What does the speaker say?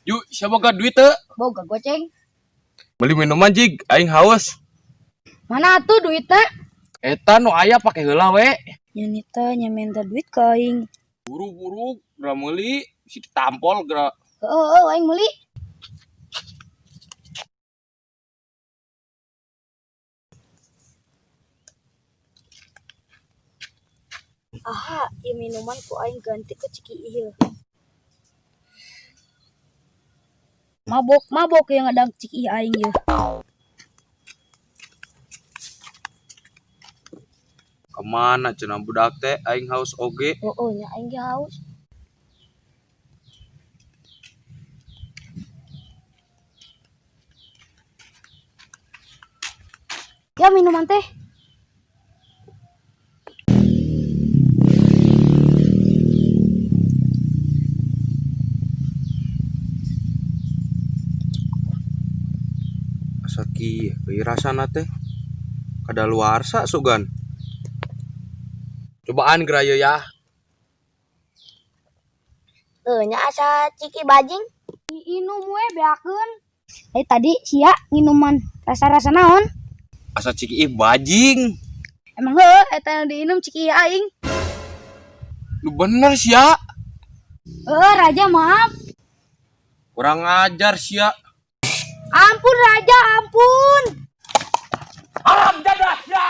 Yuk, siapa gak duit teh? Boga goceng. Beli minuman jig, aing haus. Mana tuh duitnya? Eta nu aya pake heula we. Nyanita minta duit ke aing. Buru-buru, geura meuli, si tampol geura. Aing meuli. Aha, ieu minuman ku aing ganti ke ciki ieu. Mabok yang ada ciki aing ieu. Kemana cenah budak teh aing haus oge. Nya aing ge haus. Ya minuman teh. Asa kieu euy rasana teh. Kadaluarsa sugan. Cobaan geura yeuh ya. Nya asa ciki bajing. Inum we beakeun. Tadi sia minuman rasa-rasa naon? Asa ciki bajing. Emang heuh eta diinum ciki aing. Lu bener sia. Raja maaf. Kurang ajar sia. Ampun Raja, ampun. Alam jadah sia.